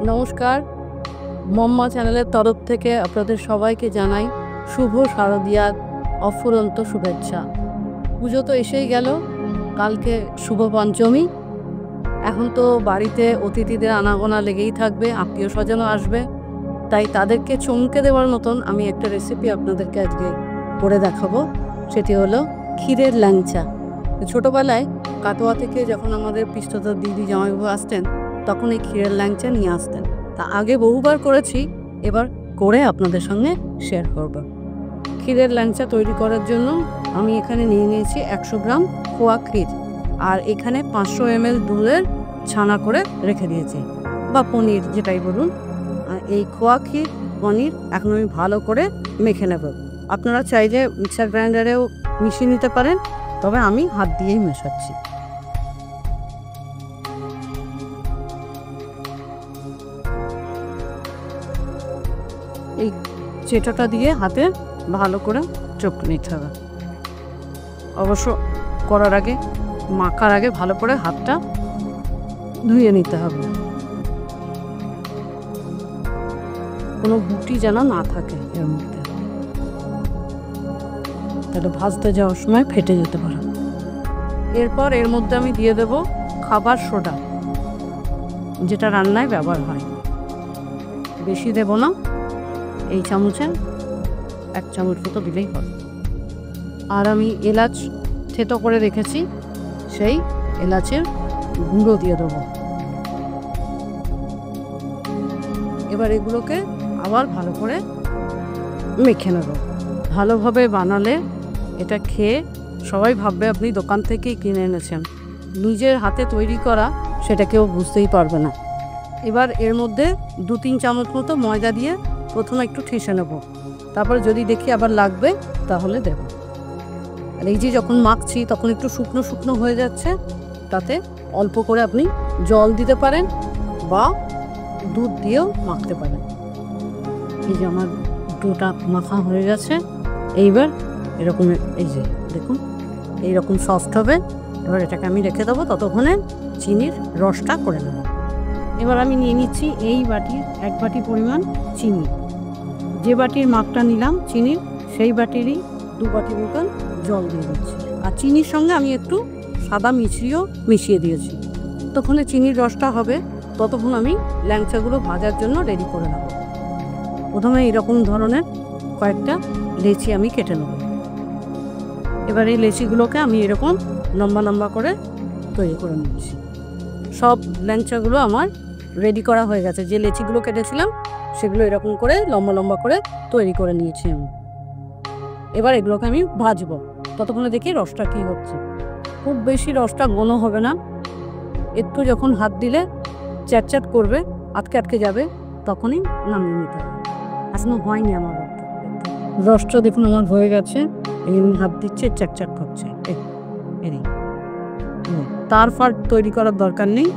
নমস্কার, মম্মা চ্যানেলের তরফ থেকে আপনাদের সবাইকে জানাই শুভ শারদীয়ার অফুরন্ত শুভেচ্ছা। পুজো তো এসেই গেল, কালকে শুভ পঞ্চমী। এখন তো বাড়িতে অতিথিদের আনাগোনা লেগেই থাকবে, আত্মীয় স্বজনও আসবে, তাই তাদেরকে চমকে দেওয়ার মতন আমি একটা রেসিপি আপনাদেরকে আজকে করে দেখাবো। সেটি হলো ক্ষীরের ল্যাংচা। ছোটোবেলায় কাটোয়া থেকে যখন আমাদের পিস্ততার দিদি জামাইবাবু আসতেন, তখন এই ক্ষীরের ল্যাংচা নিয়ে আসতেন। তা আগে বহুবার করেছি, এবার করে আপনাদের সঙ্গে শেয়ার করব। ক্ষীরের ল্যাংচা তৈরি করার জন্য আমি এখানে নিয়ে নিয়েছি 100 গ্রাম খোয়া ক্ষীর, আর এখানে 500 ml দুধের ছানা করে রেখে দিয়েছি, বা পনির যেটাই বলুন। এই খোয়া ক্ষীর পনির এখন আমি ভালো করে মেখে নেব। আপনারা চাইলে মিক্সার গ্রাইন্ডারেও মিশিয়ে নিতে পারেন, তবে আমি হাত দিয়েই মেশাচ্ছি। এই চেটাটা দিয়ে হাতে ভালো করে চটকে নিতে হবে। অবশ্য করার আগে, মাখার আগে ভালো করে হাতটা ধুয়ে নিতে হবে, কোনো গুটি যেন না থাকে এর মধ্যে, তাহলে ভাজতে যাওয়ার সময় ফেটে যেতে পারে। এরপর এর মধ্যে আমি দিয়ে দেব খাবার সোডা, যেটা রান্নায় ব্যবহার হয়। বেশি দেব না, এই চামচে 1 চামচ মতো দিলেই হবে। আর আমি এলাচ থেতো করে রেখেছি, সেই এলাচের গুঁড়ো দিয়ে দেবো। এবার এগুলোকে আবার ভালো করে মেখে নেব। ভালোভাবে বানালে এটা খেয়ে সবাই ভাববে আপনি দোকান থেকেই কিনে এনেছেন, নিজের হাতে তৈরি করা সেটা কেউ বুঝতেই পারবে না। এবার এর মধ্যে 2-3 চামচ মতো ময়দা দিয়ে প্রথমে একটু ঠেসে নেব, তারপরে যদি দেখি আবার লাগবে তাহলে দেব। আর এই যে যখন মাখছি তখন একটু শুকনো শুকনো হয়ে যাচ্ছে, তাতে অল্প করে আপনি জল দিতে পারেন বা দুধ দিয়েও মাখতে পারেন। এই যে আমার ডোটা মাখা হয়ে গেছে, এইবার এরকম, এই যে দেখুন এইরকম সফট হবে। এবার এটাকে আমি রেখে দেবো, ততক্ষণে চিনির রসটা করে নেব। এবার আমি নিয়ে নিচ্ছি এই বাটির 1 বাটি পরিমাণ চিনি। যে বাটির মাপটা নিলাম চিনির, সেই বাটিরই 2 বাটি মতন জল দিয়ে দিচ্ছি। আর চিনির সঙ্গে আমি একটু সাদা মিছরিও মিশিয়ে দিয়েছি। ততক্ষণে চিনির রসটা হবে, ততক্ষণ আমি ল্যাংচাগুলো ভাজার জন্য রেডি করে নেব। প্রথমে এরকম ধরনের কয়েকটা লেচি আমি কেটে নেব। এবার এই লেচিগুলোকে আমি এরকম লম্বা লম্বা করে তৈরি করে নিচ্ছি। সব ল্যাংচাগুলো আমার রেডি করা হয়ে গেছে। যে লেচিগুলো কেটেছিলাম সেগুলো এরকম করে লম্বা লম্বা করে তৈরি করে নিয়েছি আমি। এবার এগুলোকে আমি ভাজবো, ততক্ষণে দেখি রসটা কী হচ্ছে। খুব বেশি রসটা ঘন হবে না, একটু যখন হাত দিলে চ্যাটচ্যাট করবে, আটকে আটকে যাবে, তখনই নামিয়ে নিতে হবে। এখনো হয়নি আমার রসটা, দেখুন আমার হয়ে গেছে। এই হাত দিচ্ছে, চ্যাটচ্যাট করছে। তার ফার তৈরি করার দরকার নেই,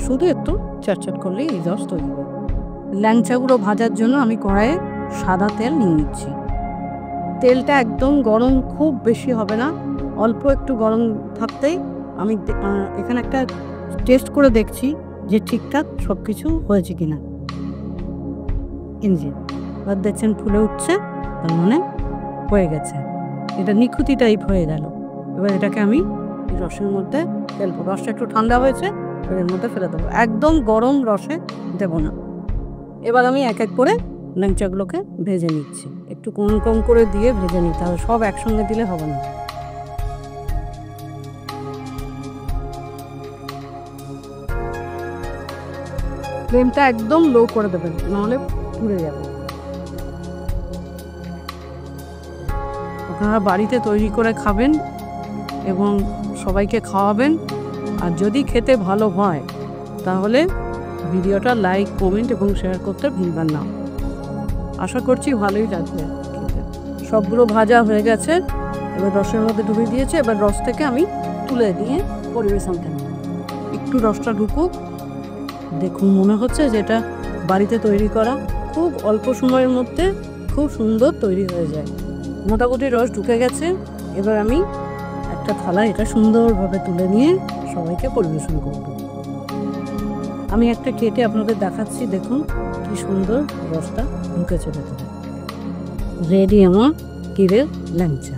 শুধু একটু চ্যাটচ্যাট করলেই এই রস তৈরি হবে। ল্যাংচাগুলো ভাজার জন্য আমি কড়াইয়ে সাদা তেল নিয়ে নিচ্ছি। তেলটা একদম গরম, খুব বেশি হবে না, অল্প একটু গরম থাকতেই আমি এখানে একটা টেস্ট করে দেখছি যে ঠিকঠাক সব কিছু হয়েছে কিনা। ইঞ্জিন এবার দেখছেন ফুলে উঠছে, তার মানে হয়ে গেছে। এটা নিখুঁতি টাইপ হয়ে গেল। এবার এটাকে আমি এই রসের মধ্যে ফেলবো। রসটা একটু ঠান্ডা হয়েছে, এর মধ্যে ফেলে দেবো, একদম গরম রসে দেবো না। এবার আমি এক এক করে ল্যাংচাগুলোকে ভেজে নিচ্ছি। একটু কম কম করে দিয়ে ভেজে নিতে হবে, সব একসঙ্গে দিলে হবে না। ফ্লেমটা একদম লো করে দেবেন, নাহলে পুড়ে যাবে। আপনারা বাড়িতে তৈরি করে খাবেন এবং সবাইকে খাওয়াবেন। আর যদি খেতে ভালো হয় তাহলে ভিডিওটা লাইক, কমেন্ট এবং শেয়ার করতে ভুলবেন না। আশা করছি ভালোই লাগবে খেতে। সবগুলো ভাজা হয়ে গেছে, এবার রসের মধ্যে ডুবিয়ে দিয়েছে। এবার রস থেকে আমি তুলে দিয়ে পরিবেশন করব। একটু রসটা ঢুকুক, দেখুন মনে হচ্ছে যেটা বাড়িতে তৈরি করা, খুব অল্প সময়ের মধ্যে খুব সুন্দর তৈরি হয়ে যায়। মোটামুটি রস ঢুকে গেছে। এবার আমি একটা থালায় এটা সুন্দরভাবে তুলে নিয়ে সবাইকে পরিবেশন করব। আমি একটা কেটে আপনাদের দেখাচ্ছি, দেখুন কি সুন্দর রসটা ঢুকেছে ভেতরে। রেডি আমার ক্ষীরের ল্যাংচা।